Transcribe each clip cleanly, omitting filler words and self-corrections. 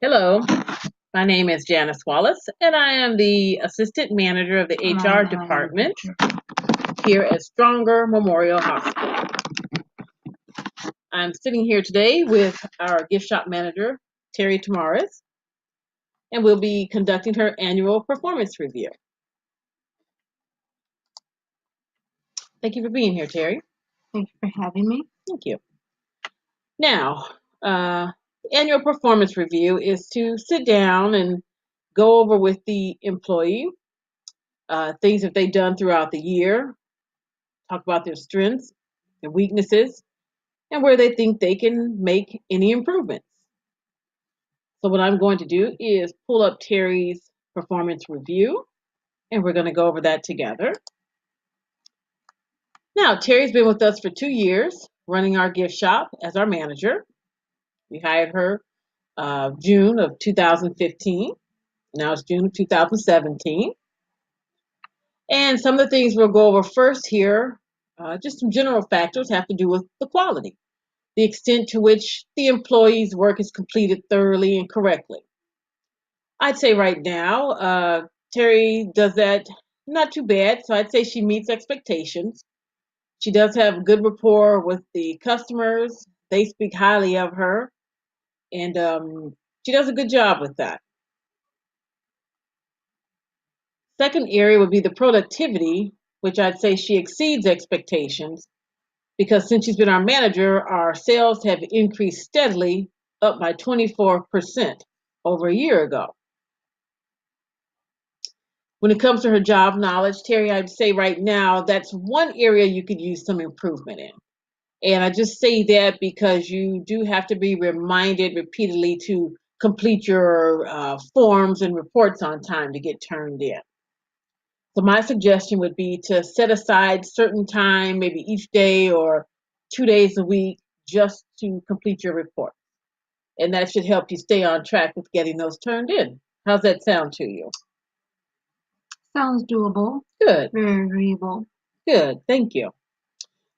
Hello, my name is Janice Wallace, and I am the Assistant Manager of the HR Department here at Stronger Memorial Hospital. I'm sitting here today with our gift shop manager, Terry Tamaris, and we'll be conducting her annual performance review. Thank you for being here, Terry. Thank you for having me. Thank you. Now, the annual performance review is to sit down and go over with the employee things that they've done throughout the year, talk about their strengths, their weaknesses, and where they think they can make any improvements. So, what I'm going to do is pull up Terry's performance review, and we're going to go over that together. Now, Terry's been with us for 2 years, running our gift shop as our manager. We hired her June of 2015. Now it's June of 2017. And some of the things we'll go over first here, just some general factors, have to do with the quality, the extent to which the employee's work is completed thoroughly and correctly. I'd say right now, Terry does that not too bad. So I'd say she meets expectations. She does have good rapport with the customers. They speak highly of her, and she does a good job with that. Second area would be the productivity, which I'd say she exceeds expectations because since she's been our manager, our sales have increased steadily, up by 24% over a year ago. When it comes to her job knowledge, Terry, I'd say right now that's one area you could use some improvement in. And I just say that because you do have to be reminded repeatedly to complete your forms and reports on time to get turned in. So my suggestion would be to set aside certain time, maybe each day or 2 days a week, just to complete your report. And that should help you stay on track with getting those turned in. How's that sound to you? Sounds doable. Good, Very agreeable. good. Thank you.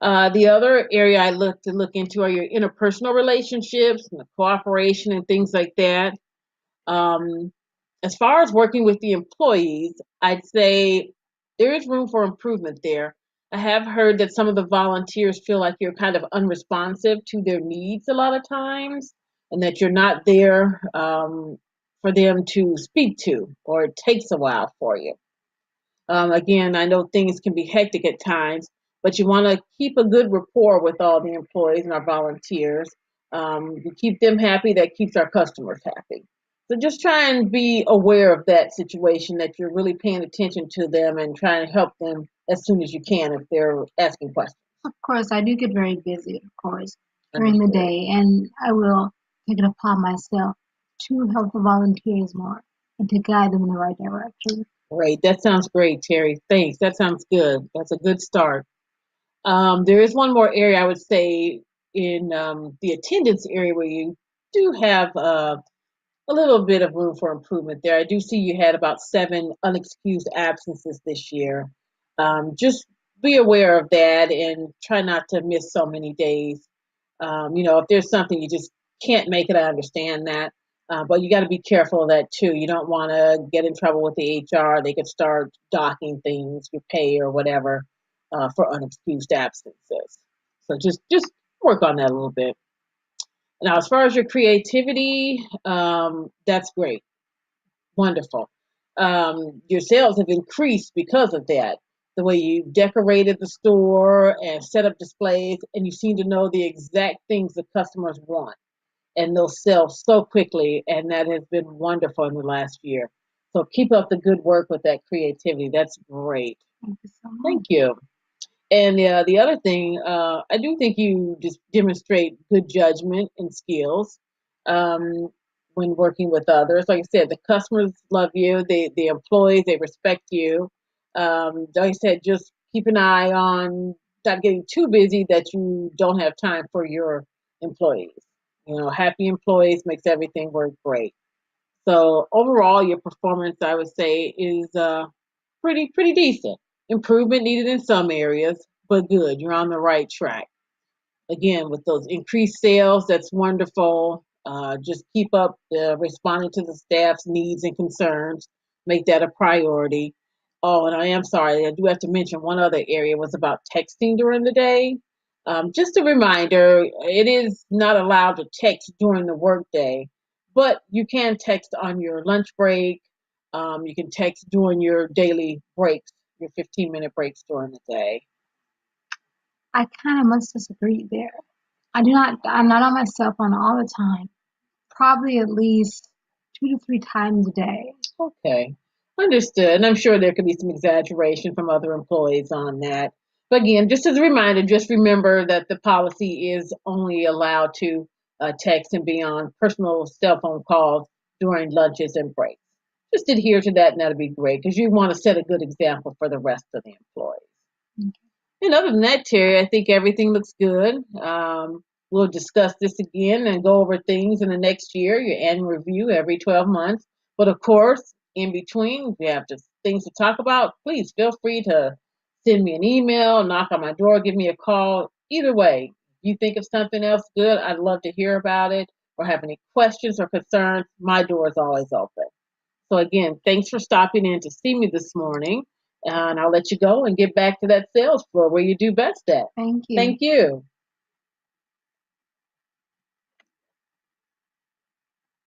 The other area I look into are your interpersonal relationships and the cooperation and things like that. Um, as far as working with the employees, I'd say there is room for improvement there. I have heard that some of the volunteers feel like you're kind of unresponsive to their needs a lot of times, and that you're not there for them to speak to, or it takes a while for you. Again, I know things can be hectic at times, but you want to keep a good rapport with all the employees and our volunteers. You keep them happy, that keeps our customers happy. So just try and be aware of that situation, that you're really paying attention to them and trying to help them as soon as you can if they're asking questions. Of course, I do get very busy, of course, during the day, and I will take it upon myself to help the volunteers more and to guide them in the right direction. Great. That sounds great, Terry. Thanks. That sounds good. That's a good start. There is one more area I would say in the attendance area where you do have a little bit of room for improvement there. I do see you had about 7 unexcused absences this year. Just be aware of that and try not to miss so many days. If there's something you just can't make it, I understand that. But you got to be careful of that too. You don't want to get in trouble with the HR. They could start docking things, your pay or whatever, for unexcused absences. So just work on that a little bit. Now, as far as your creativity, that's great, wonderful. Your sales have increased because of that. The way you decorated the store and set up displays, and you seem to know the exact things the customers want, and they'll sell so quickly, and that has been wonderful in the last year. So keep up the good work with that creativity. That's great. Thank you so much. Thank you. And the other thing, I do think you just demonstrate good judgment and skills when working with others. Like I said, the customers love you, the employees, they respect you. Like I said, just keep an eye on not getting too busy that you don't have time for your employees. Happy employees makes everything work great. So overall, your performance, I would say, is pretty decent. Improvement needed in some areas, but good. You're on the right track. Again, with those increased sales, that's wonderful. Just keep up responding to the staff's needs and concerns. Make that a priority. Oh, and I am sorry, I do have to mention one other area was about texting during the day. Just a reminder, it is not allowed to text during the workday, but you can text on your lunch break. You can text during your daily breaks, your 15-minute breaks during the day. I kind of must disagree there. I'm not on my cell phone all the time. Probably at least 2 to 3 times a day. Okay, understood. And I'm sure there could be some exaggeration from other employees on that. But again, just as a reminder, just remember that the policy is only allowed to text and be on personal cell phone calls during lunches and breaks. Just adhere to that, and that'll be great because you want to set a good example for the rest of the employees. And other than that, Terry, I think everything looks good. We'll discuss this again and go over things in the next year, your annual review every 12 months. But of course, in between, if you have just things to talk about, please feel free to send me an email, knock on my door, give me a call. Either way, if you think of something else good, I'd love to hear about it or have any questions or concerns. My door is always open. So again, thanks for stopping in to see me this morning. And I'll let you go and get back to that sales floor where you do best at. Thank you. Thank you.